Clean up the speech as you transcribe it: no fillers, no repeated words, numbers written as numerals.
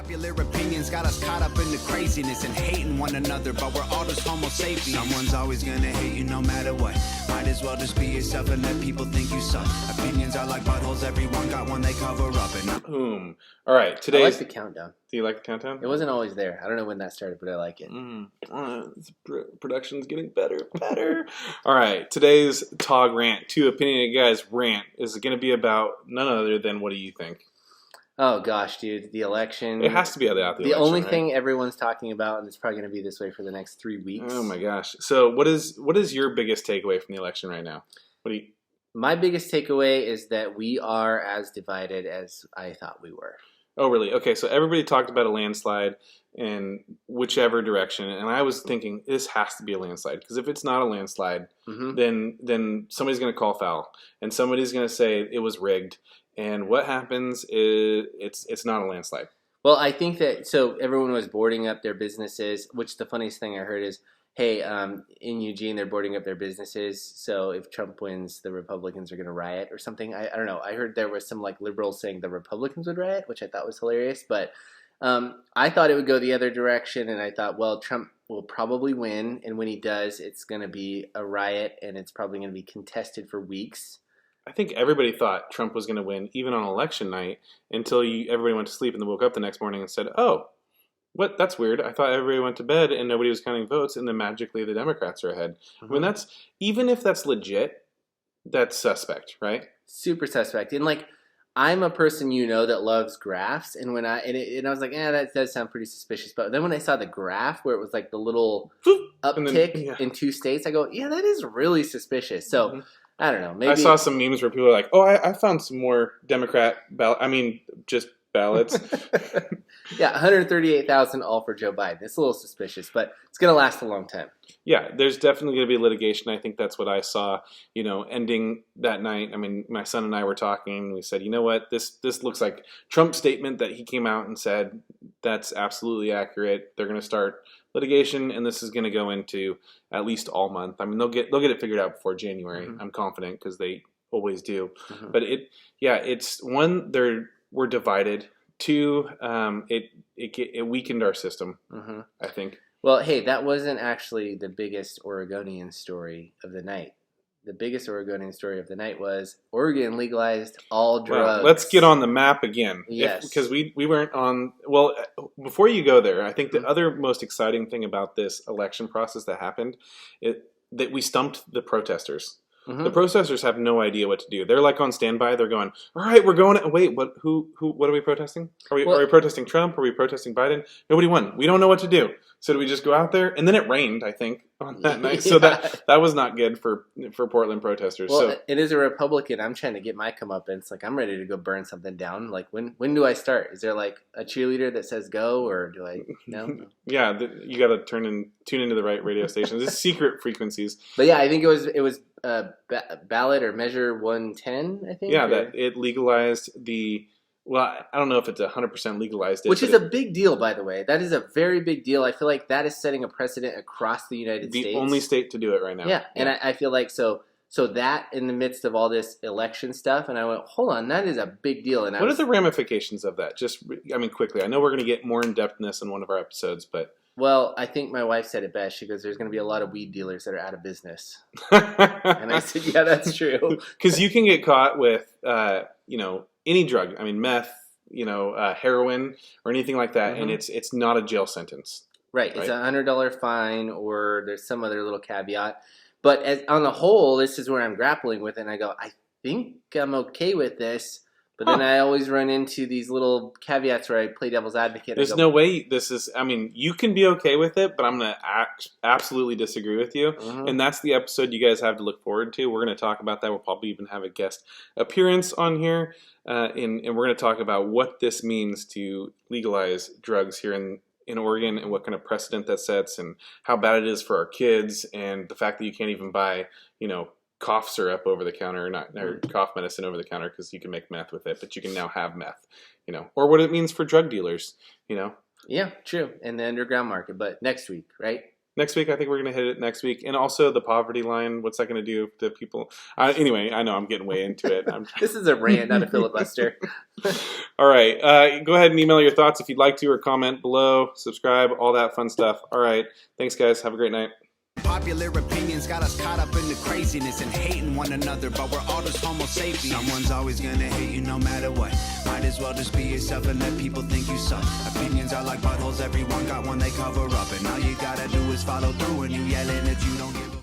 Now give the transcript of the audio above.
Popular opinions got us caught up in the craziness and hating one another, but we're all just homo sapiens. Someone's always gonna hate you no matter what. Might as well just be yourself and let people think you suck. Opinions are like buttholes, everyone got one they cover up. And Boom. All right, today's... I like the countdown. Do you like the countdown? It wasn't always there. I don't know when that started, but I like it. Production's getting better. All right, today's TOG Rant, Two Opinionated Guys Rant, is going to be about none other than, what do you think? Oh, gosh, dude. The election. It has to be about the election, only right? thing everyone's talking about, and it's probably going to be this way for the next 3 weeks. Oh, my gosh. So what is your biggest takeaway from the election right now? My biggest takeaway is that we are as divided as I thought we were. Oh, really? Okay, so everybody talked about a landslide in whichever direction, and I was thinking this has to be a landslide, because if it's not a landslide, then somebody's going to call foul, and somebody's going to say it was rigged, and what happens is it's not a landslide. Well, I think that, so everyone was boarding up their businesses, which the funniest thing I heard is, hey, in Eugene, they're boarding up their businesses, so if Trump wins, the Republicans are going to riot or something. I don't know. I heard there was some like liberals saying the Republicans would riot, which I thought was hilarious, but I thought it would go the other direction, and I thought, well, Trump will probably win, and when he does, it's going to be a riot, and it's probably going to be contested for weeks. I think everybody thought Trump was going to win, even on election night, until everybody went to sleep and then woke up the next morning and said, oh, what? That's weird. I thought everybody went to bed and nobody was counting votes, and then magically the Democrats are ahead. I mean, even if that's legit, that's suspect, right? Super suspect. And like, I'm a person that loves graphs, and when I was like, that does sound pretty suspicious. But then when I saw the graph where it was like the little uptick in 2 states, I go, yeah, that is really suspicious. So I don't know. Maybe I saw some memes where people are like, oh, I found some more Democrat just ballots. Yeah, 138,000 all for Joe Biden. It's a little suspicious, but it's going to last a long time. Yeah, there's definitely going to be litigation. I think that's what I saw, ending that night. I mean, my son and I were talking. We said, you know what, this looks like Trump's statement that he came out and said, that's absolutely accurate. They're going to start litigation, and this is going to go into at least all month. I mean, they'll get it figured out before January. I'm confident, because they always do. But it's one, we're divided. 2, it weakened our system, I think. Well, hey, that wasn't actually the biggest Oregonian story of the night. The biggest Oregonian story of the night was Oregon legalized all drugs. Well, let's get on the map again. Yes. Because we weren't on... Well, before you go there, I think the other most exciting thing about this election process that happened is that we stumped the protesters. The protesters have no idea what to do. They're like on standby. They're going, all right, we're going. Wait, what? What are we protesting? Are we protesting Trump? Are we protesting Biden? Nobody won. We don't know what to do. So do we just go out there? And then it rained, I think, on that night. So that was not good for Portland protesters. Well, so it is a Republican. I'm trying to get my comeuppance. Like, I'm ready to go burn something down. Like, when do I start? Is there like a cheerleader that says go, or do I? No. Yeah, you got to tune into the right radio stations. It's secret frequencies. But yeah, I think it was ballot or measure 110. I think. Yeah, that it legalized the. Well, I don't know if it's 100% legalized. Which is a big deal, by the way. That is a very big deal. I feel like that is setting a precedent across the United States. The only state to do it right now. Yeah, and I feel like so that in the midst of all this election stuff, and I went, hold on, that is a big deal. And what are the ramifications of that? Quickly. I know we're going to get more in-depthness in one of our episodes, but... Well, I think my wife said it best. She goes, there's going to be a lot of weed dealers that are out of business. And I said, yeah, that's true. Because you can get caught with, any drug. I mean, meth, heroin, or anything like that, and it's not a jail sentence. Right. It's $100 fine, or there's some other little caveat. But on the whole, this is where I'm grappling with it, and I go, I think I'm okay with this. But then I always run into these little caveats where I play devil's advocate. There's no way this is... I mean, you can be okay with it, but I'm going to absolutely disagree with you. And that's the episode you guys have to look forward to. We're going to talk about that. We'll probably even have a guest appearance on here. And we're going to talk about what this means to legalize drugs here in Oregon, and what kind of precedent that sets, and how bad it is for our kids, and the fact that you can't even buy, cough syrup over the counter, or cough medicine over the counter, because you can make meth with it, but you can now have meth, or what it means for drug dealers, Yeah, true. And the underground market, but next week, right? Next week, I think we're going to hit it next week. And also the poverty line. What's that going to do to people? Anyway, I know I'm getting way into it. This is a rant, not a filibuster. All right. Go ahead and email your thoughts if you'd like to, or comment below, subscribe, all that fun stuff. All right. Thanks, guys. Have a great night. Popular opinions got us caught up in the craziness and hating one another, but we're all just homo sapiens. Someone's always gonna hate you no matter what. Might as well just be yourself and let people think you suck. Opinions are like buttholes, everyone got one they cover up, and all you gotta do is follow through, and you yelling that you don't give a